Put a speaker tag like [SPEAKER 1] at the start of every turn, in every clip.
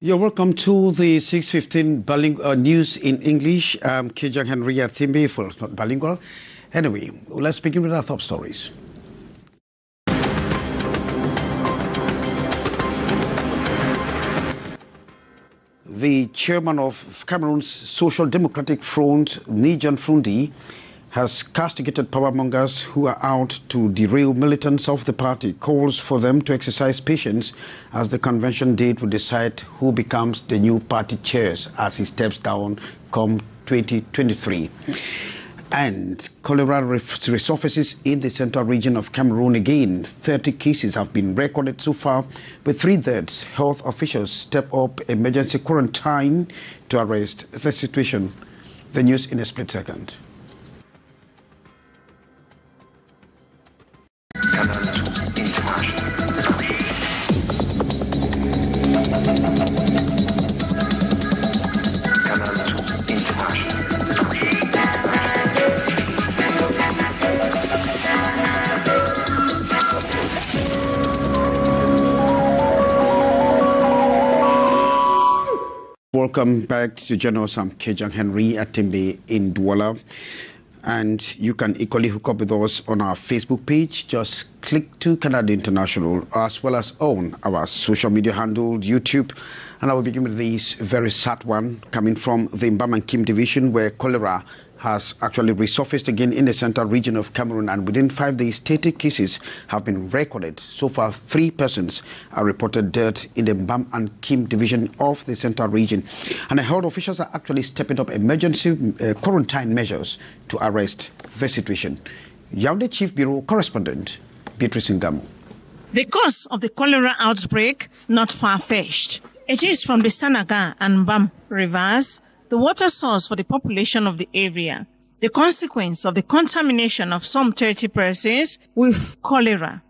[SPEAKER 1] You're welcome to the 6:15 news in English. I'm Kejang Henry at Timbe, for it's not bilingual. Anyway, let's begin with our top stories. The chairman of Cameroon's Social Democratic Front, Nijan Frundi, has castigated powermongers who are out to derail militants of the party, calls for them to exercise patience as the convention date will decide who becomes the new party chairs as he steps down come 2023. And cholera resurfaces in the central region of Cameroon again. 30 cases have been recorded so far, with 3 deaths. Health officials step up emergency quarantine to arrest the situation. The news in a split second. Welcome back to Journals. I'm Kejang Henry at Timbe in Douala. And you can equally hook up with us on our Facebook page. Just click to Canal International, as well as on our social media handle, YouTube. And I will begin with this very sad one coming from the Mbam and Kim division, where cholera has actually resurfaced again in the central region of Cameroon, and within 5 days, 30 cases have been recorded. So far, 3 persons are reported dead in the Mbam and Kim division of the central region. And the health officials are actually stepping up emergency quarantine measures to arrest the situation. Yaoundé Chief Bureau Correspondent, Beatrice Ngamu.
[SPEAKER 2] The cause of the cholera outbreak, not far-fetched. It is from the Sanaga and Mbam rivers, the water source for the population of the area. The consequence of the contamination of some 30 persons with cholera.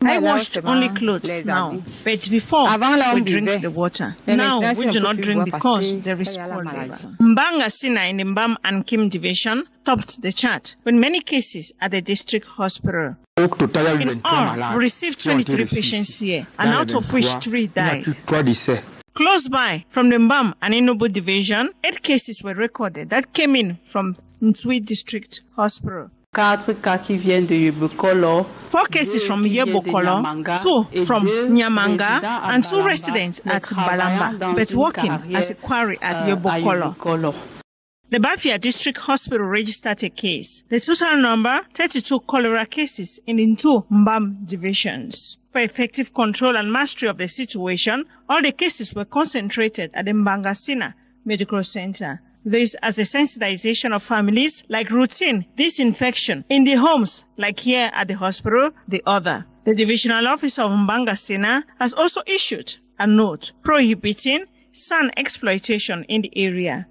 [SPEAKER 2] I washed only clothes now, but before we drink the water. Now we do not drink because there is cholera. Mbanga Sina in the Mbam and Kim division topped the chart with many cases at the district hospital. In all, we received 23 patients here, and out of which 3 died. Close by, from the Mbam and Inobo division, 8 cases were recorded that came in from Ntui District Hospital. 4 cases from Yebokolo, 2 from Nyamanga, and 2 residents at Balamba, but working as a quarry at Yebokolo. The Bafia District Hospital registered a case. The total number, 32 cholera cases in the 2 Mbam divisions. For effective control and mastery of the situation, all the cases were concentrated at the Mbangasina Medical Center. This as a sensitization of families, like routine disinfection in the homes, like here at the hospital, the other. The divisional officer of Mbangasina has also issued a note prohibiting sand exploitation in the area.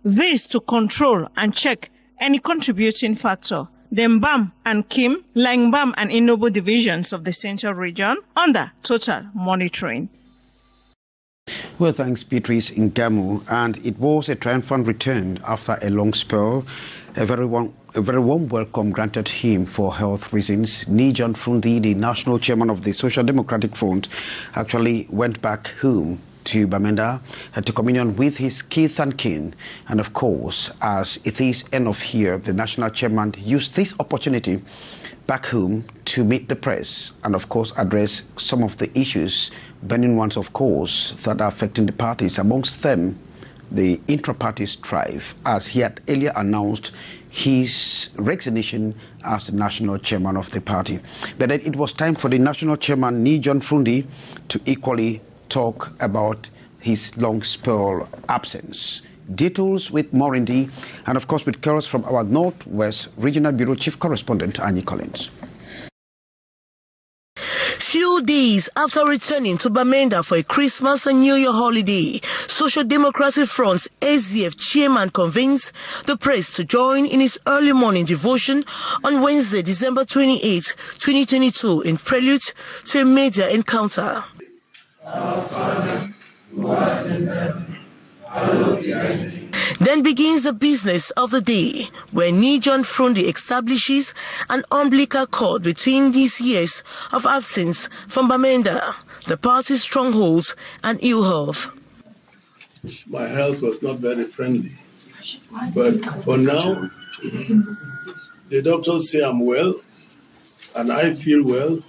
[SPEAKER 2] This to control and check any contributing factor. The Mbam and Kim, like Mbam and Inobo divisions of the central region, under total monitoring.
[SPEAKER 1] Well, thanks, Beatrice Ngamu. And it was a triumphant return after a long spell. A very warm welcome granted him for health reasons. Nijan Frundi, the national chairman of the Social Democratic Front, actually went back home to Bamenda to communion with his kith and kin. And of course, as it is end of year, the national chairman used this opportunity back home to meet the press and of course address some of the issues, burning ones of course, that are affecting the parties, amongst them the intra-party strife, as he had earlier announced his resignation as the national chairman of the party. But then it was time for the national chairman, Nijan Frundi, to equally talk about his long spell absence. Details with Morindi, and of course with calls from our Northwest Regional Bureau Chief Correspondent, Annie Collins.
[SPEAKER 3] Few days after returning to Bamenda for a Christmas and New Year holiday, Social Democratic Front's SDF chairman convenes the press to join in his early morning devotion on Wednesday, December 28, 2022, in prelude to a major encounter. Our Father, who art in heaven, hallowed be thy name. Then begins the business of the day, where Nijan Frundi establishes an umbilical cord between these years of absence from Bamenda, the party's strongholds and ill health.
[SPEAKER 4] my health was not very friendly. But for now, the doctors say I'm well, and I feel well,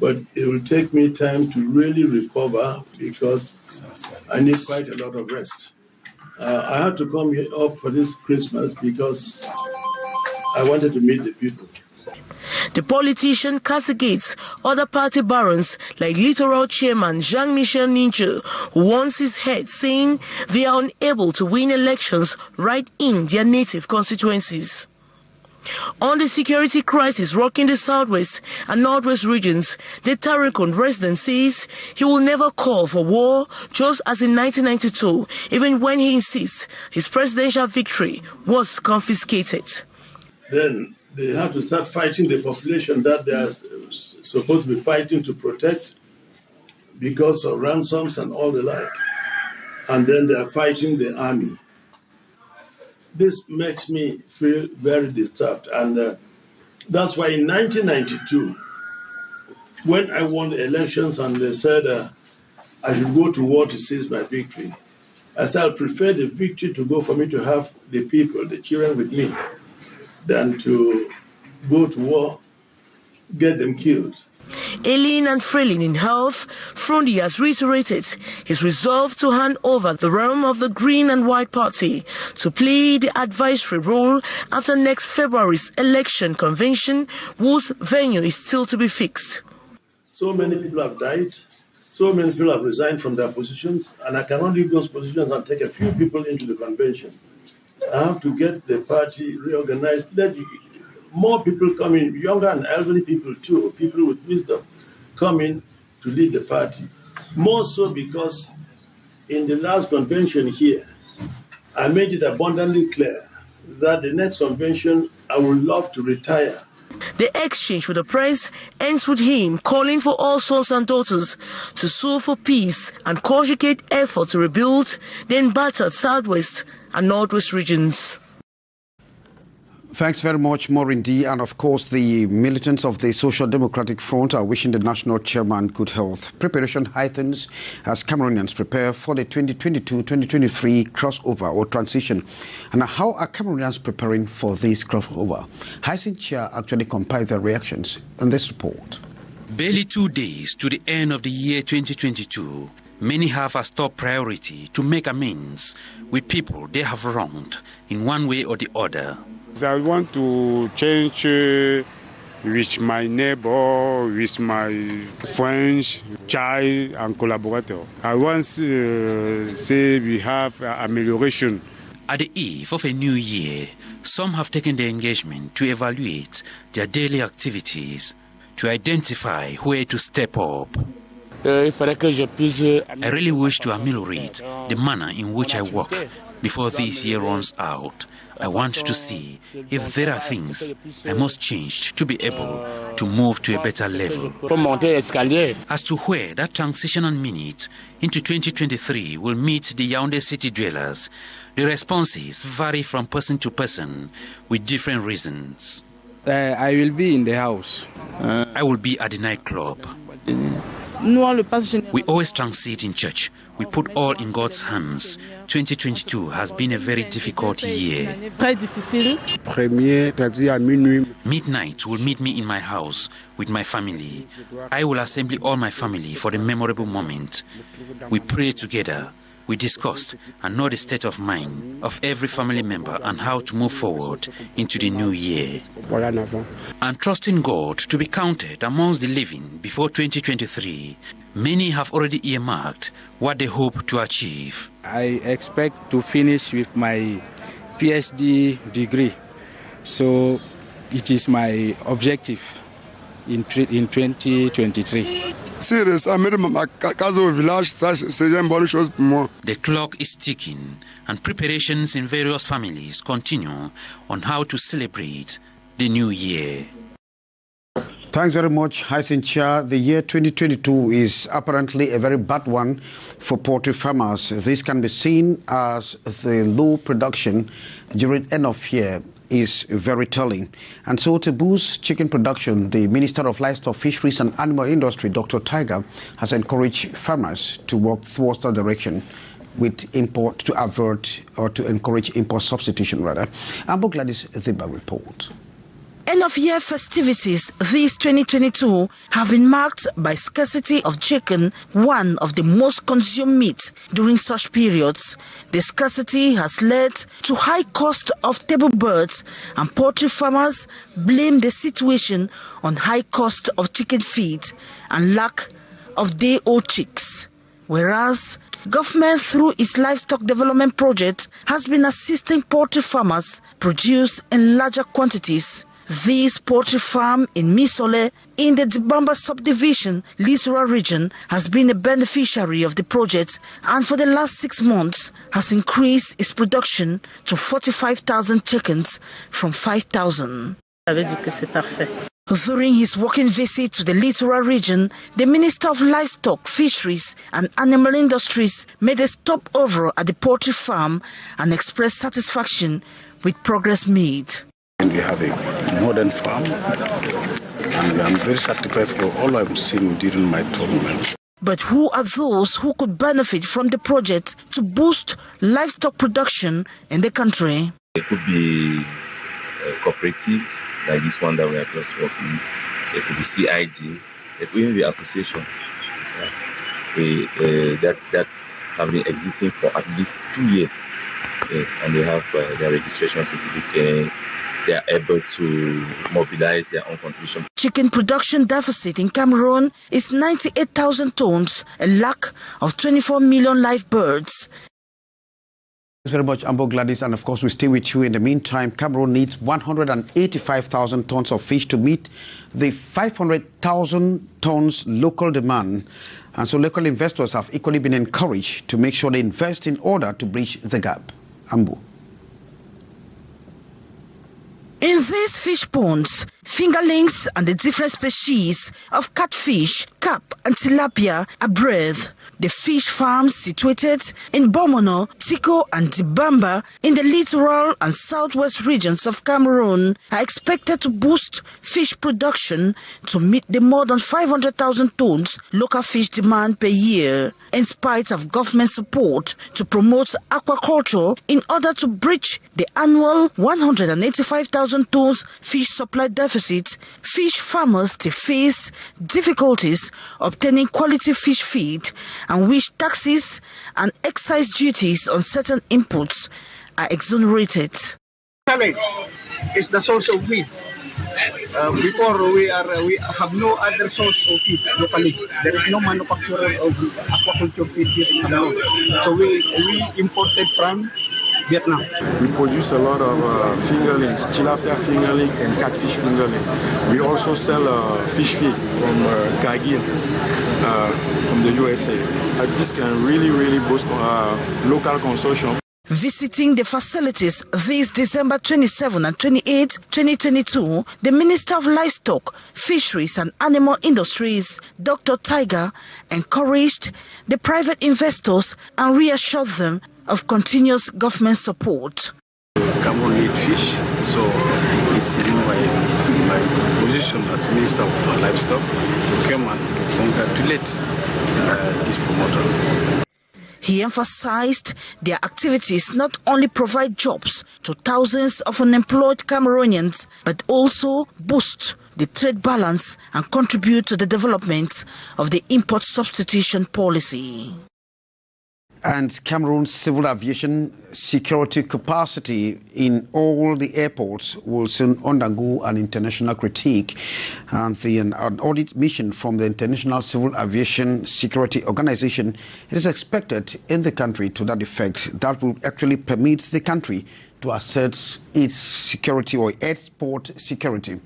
[SPEAKER 4] but it will take me time to really recover because I need quite a lot of rest. I had to come here up for this Christmas because I wanted to meet the people.
[SPEAKER 3] The politician castigates other party barons like Littoral Chairman Jean-Michel Ninja, who wants his head, saying they are unable to win elections right in their native constituencies. On the security crisis rocking the southwest and northwest regions, the Tarikon resident says he will never call for war, just as in 1992, even when he insists his presidential victory was confiscated.
[SPEAKER 4] Then they have to start fighting the population that they are supposed to be fighting to protect because of ransoms and all the like. And then they are fighting the army. This makes me feel very disturbed. And that's why in 1992, when I won the elections and they said I should go to war to seize my victory, I said I prefer the victory to go for me to have the people, the children with me, than to go to war, get them killed.
[SPEAKER 3] Ailing and frailing in health, Frundi has reiterated his resolve to hand over the realm of the Green and White Party to play the advisory role after next February's election convention, whose venue is still to be fixed.
[SPEAKER 4] So many people have died, so many people have resigned from their positions, and I cannot leave those positions and take a few people into the convention. I have to get the party reorganized. Let more people come in, younger and elderly people too, people with wisdom, come in to lead the party. More so because in the last convention here, I made it abundantly clear that the next convention, I would love to retire.
[SPEAKER 3] The exchange with the press ends with him calling for all sons and daughters to sue for peace and conjugate effort to rebuild the embattled southwest and northwest regions.
[SPEAKER 1] Thanks very much, Maureen D. And of course, the militants of the Social Democratic Front are wishing the national chairman good health. Preparation heightens as Cameroonians prepare for the 2022-2023 crossover or transition. And how are Cameroonians preparing for this crossover? Hyacinth Chia actually compiled their reactions in this report.
[SPEAKER 5] Barely 2 days to the end of the year 2022, many have as top priority to make amends with people they have wronged in one way or the other.
[SPEAKER 6] I want to change with my neighbor, with my friends, child and collaborator. I want to say we have amelioration.
[SPEAKER 5] At the eve of a new year, some have taken the engagement to evaluate their daily activities, to identify where to step up. I really wish to ameliorate the manner in which I work before this year runs out. I want to see if there are things I must change to be able to move to a better level. As to where that transitional minute into 2023 will meet the Yaoundé city dwellers, the responses vary from person to person with different reasons.
[SPEAKER 7] I will be in the house.
[SPEAKER 5] I will be at the nightclub. We always transit in church. We put all in God's hands. 2022 has been a very difficult year. Midnight will meet me in my house with my family. I will assemble all my family for the memorable moment. We pray together. We discussed and know the state of mind of every family member and how to move forward into the new year. And trusting God to be counted amongst the living before 2023, many have already earmarked what they hope to achieve.
[SPEAKER 7] I expect to finish with my PhD degree, so it is my objective in 2023.
[SPEAKER 5] The clock is ticking and preparations in various families continue on how to celebrate the new year.
[SPEAKER 1] Thanks very much, Hyacinth Chia. The year 2022 is apparently a very bad one for poultry farmers. This can be seen as the low production during end of year is very telling. And so to boost chicken production, the Minister of Livestock, Fisheries and Animal Industry, Dr. Tiger, has encouraged farmers to work towards that direction. with import to avert or to encourage import substitution rather. Ambo Gladys Thiba report.
[SPEAKER 3] End-of-year festivities this 2022 have been marked by scarcity of chicken, one of the most consumed meat during such periods. The scarcity has led to high cost of table birds, and poultry farmers blame the situation on high cost of chicken feed and lack of day-old chicks. Whereas government, through its livestock development project, has been assisting poultry farmers produce in larger quantities. This poultry farm in Misole, in the Dibamba subdivision, littoral region, has been a beneficiary of the project and for the last 6 months has increased its production to 45,000 chickens from 5,000. During his walking visit to the littoral region, the Minister of Livestock, Fisheries and Animal Industries made a stopover at the poultry farm and expressed satisfaction with progress made.
[SPEAKER 8] And we have a modern farm, and I'm very satisfied for all I've seen during my tournament.
[SPEAKER 3] But who are those who could benefit from the project to boost livestock production in the country?
[SPEAKER 9] It could be cooperatives like this one that we are just working. It could be CIGs. It could even be associations that have been existing for at least 2 years. Yes, and they have their registration certificate. They are able to mobilize their own contribution.
[SPEAKER 3] Chicken production deficit in Cameroon is 98,000 tons, a lack of 24 million live birds.
[SPEAKER 1] Thanks very much, Ambo Gladys, and of course we stay with you. In the meantime, Cameroon needs 185,000 tons of fish to meet the 500,000 tons local demand. And so local investors have equally been encouraged to make sure they invest in order to bridge the gap. Ambo.
[SPEAKER 3] In these fish ponds, fingerlings and the different species of catfish, carp and tilapia are bred. The fish farms situated in Bomono, Tiko and Dibamba in the littoral and southwest regions of Cameroon are expected to boost fish production to meet the more than 500,000 tons local fish demand per year. In spite of government support to promote aquaculture in order to bridge the annual 185,000 tons fish supply deficit, fish farmers still face difficulties obtaining quality fish feed, and which taxes and excise duties on certain inputs are exonerated.
[SPEAKER 10] Challenge is the source of feed. Before we have no other source of feed locally. There is no manufacturer of aquaculture feed here in Cameroon. So we imported from Vietnam.
[SPEAKER 11] We produce a lot of fingerlings, tilapia fingerling and catfish fingerling. We also sell fish feed from Gagin from the USA. This can really boost local consumption.
[SPEAKER 3] Visiting the facilities this December 27 and 28, 2022, the Minister of Livestock, Fisheries and Animal Industries, Dr. Tiger, encouraged the private investors and reassured them of continuous government support.
[SPEAKER 8] Cameroon need fish, so it's in my position as Minister of Livestock to come and congratulate this promoter.
[SPEAKER 3] He emphasized their activities not only provide jobs to thousands of unemployed Cameroonians, but also boost the trade balance and contribute to the development of the import substitution policy.
[SPEAKER 1] And Cameroon's civil aviation security capacity in all the airports will soon undergo an international critique. And an audit mission from the International Civil Aviation Security Organization is expected in the country to that effect. That will actually permit the country to assert its security or airport security.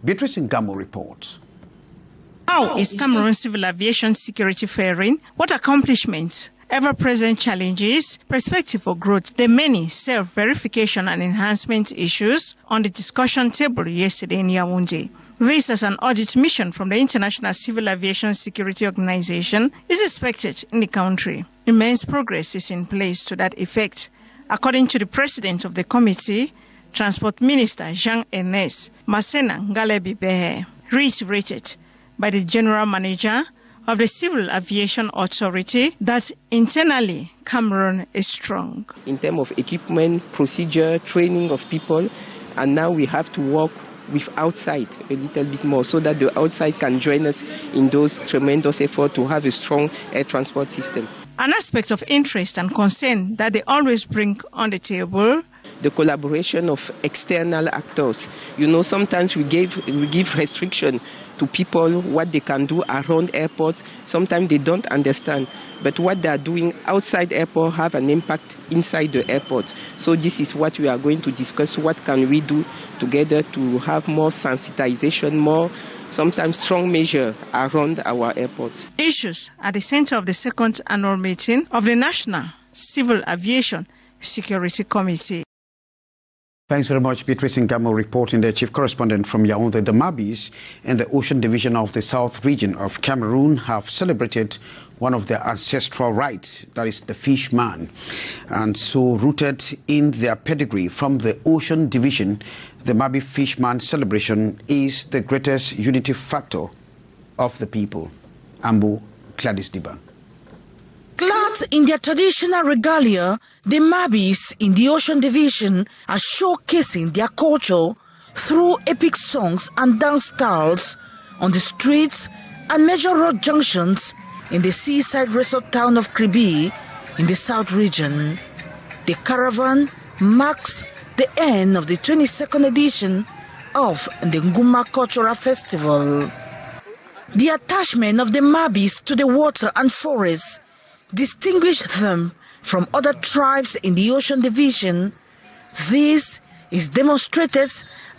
[SPEAKER 1] Beatrice Ngamo reports.
[SPEAKER 2] How is Cameroon's civil aviation security faring? What accomplishments, ever-present challenges, perspective for growth, the many self-verification and enhancement issues on the discussion table yesterday in Yaoundé. This, as an audit mission from the International Civil Aviation Security Organization, is expected in the country. Immense progress is in place to that effect. According to the president of the committee, Transport Minister Jean-Ernest Masena Ngalebi Behe, reiterated by the General Manager of the Civil Aviation Authority that internally Cameroon is strong.
[SPEAKER 12] In terms of equipment, procedure, training of people, and now we have to work with outside a little bit more so that the outside can join us in those tremendous efforts to have a strong air transport system.
[SPEAKER 2] An aspect of interest and concern that they always bring on the table,
[SPEAKER 12] the collaboration of external actors. You know, sometimes we give restriction to people what they can do around airports. Sometimes they don't understand. But what they are doing outside airport have an impact inside the airport. So this is what we are going to discuss. What can we do together to have more sensitization, more sometimes strong measure around our airports.
[SPEAKER 2] Issues at the center of the second annual meeting of the National Civil Aviation Security Committee.
[SPEAKER 1] Thanks very much, Beatrice Ngamo, reporting the chief correspondent from Yaoundé. The Mabis and the Ocean Division of the South region of Cameroon have celebrated one of their ancestral rights, that is the fish man. And so rooted in their pedigree from the Ocean Division, the Mabi Fishman celebration is the greatest unity factor of the people. Ambu Gladys Diba.
[SPEAKER 3] Clad in their traditional regalia, the Mabis in the Ocean Division are showcasing their culture through epic songs and dance styles on the streets and major road junctions in the seaside resort town of Cliquez in the South region. The caravan marks the end of the 22nd edition of the Nguma Cultural Festival. The attachment of the Mabis to the water and forests distinguish them from other tribes in the Ocean Division. This is demonstrated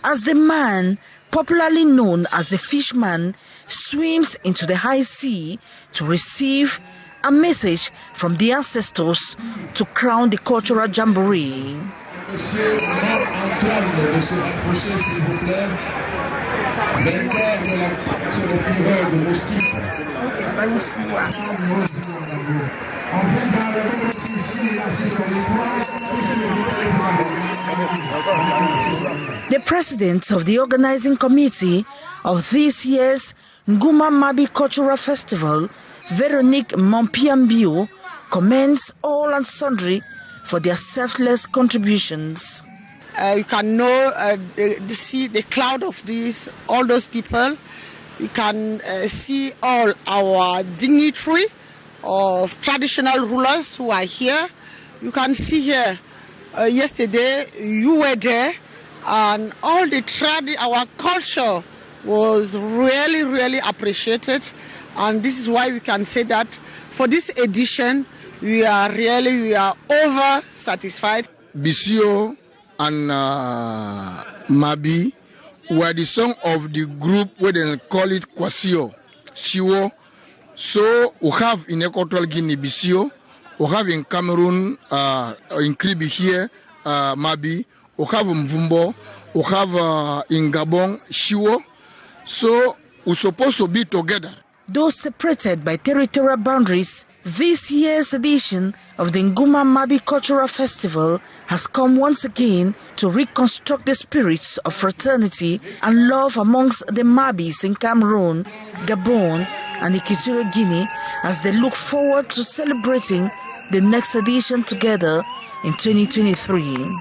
[SPEAKER 3] as the man, popularly known as the Fishman, swims into the high sea to receive a message from the ancestors to crown the cultural jamboree. The president of the organizing committee of this year's Nguma Mabi Cultural Festival, Veronique Mompiambio, commends all and sundry for their selfless contributions.
[SPEAKER 13] You can see the cloud of all those people. You can see all our dignitary of traditional rulers who are here. You can see here, yesterday you were there, and all our culture was really, really appreciated. And this is why we can say that for this edition, we are over satisfied.
[SPEAKER 14] Bisio and Mabi were the song of the group where they call it Kwasio, Siwo. So we have in Equatorial Guinea Bisio, we have in Cameroon, in Cliquez here, Mabi, we have in Mvumbo, we have in Gabon, Siwo. So we're supposed to be together.
[SPEAKER 3] Though separated by territorial boundaries, this year's edition of the Nguma Mabi Cultural Festival has come once again to reconstruct the spirits of fraternity and love amongst the Mabis in Cameroon, Gabon, and Equatorial Guinea as they look forward to celebrating the next edition together in 2023.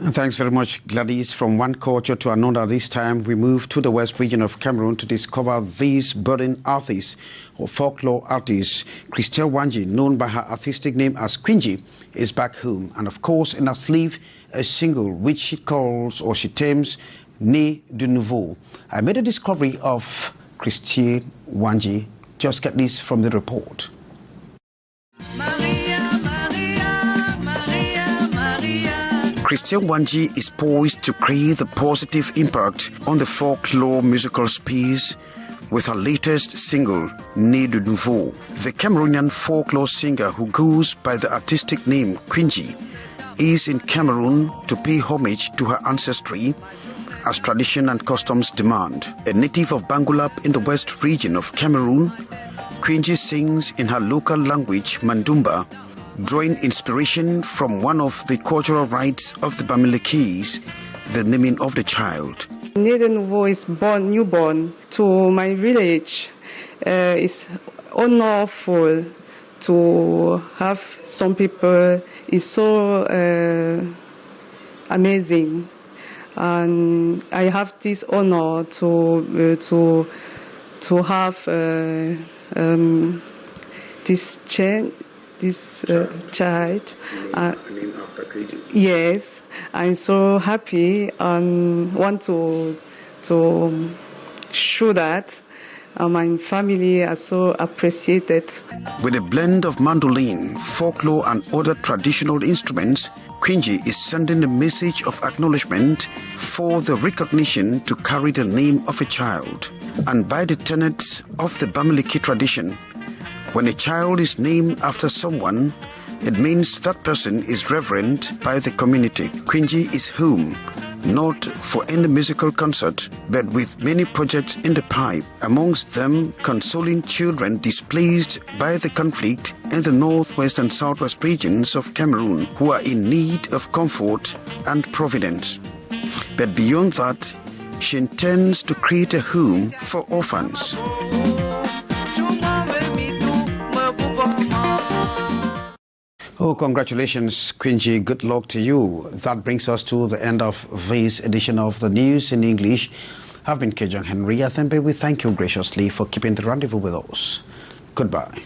[SPEAKER 1] Thanks very much, Gladys. From one culture to another, this time we move to the west region of Cameroon to discover these budding artists or folklore artists. Christelle Wanji, known by her artistic name as Quinji, is back home. And of course, in her sleeve, a single which she calls or she terms Né de Nouveau. I made a discovery of Christelle Wanji. Just get this from the report. Christelle Wanji is poised to create a positive impact on the folklore musical space with her latest single, Né de Nouveau. The Cameroonian folklore singer who goes by the artistic name Quinji is in Cameroon to pay homage to her ancestry as tradition and customs demand. A native of Bangulap in the west region of Cameroon, Quinji sings in her local language, Mandumba, drawing inspiration from one of the cultural rites of the Bamilekese, the naming of the child.
[SPEAKER 15] Nede Nouveau is newborn to my village. It's honorful to have some people. It's so amazing, and I have this honor to have this child. Yes, I'm so happy and want to show that my family are so appreciated.
[SPEAKER 1] With a blend of mandolin, folklore and other traditional instruments, Quinji is sending a message of acknowledgement for the recognition to carry the name of a child. And by the tenets of the Bamileke tradition, when a child is named after someone, it means that person is revered by the community. Quinji is home, not for any musical concert, but with many projects in the pipe, amongst them consoling children displaced by the conflict in the northwest and southwest regions of Cameroon who are in need of comfort and providence. But beyond that, she intends to create a home for orphans. Oh, congratulations, Quinji. Good luck to you. That brings us to the end of this edition of the News in English. I've been Kejang Henry Athembe. We thank you graciously for keeping the rendezvous with us. Goodbye.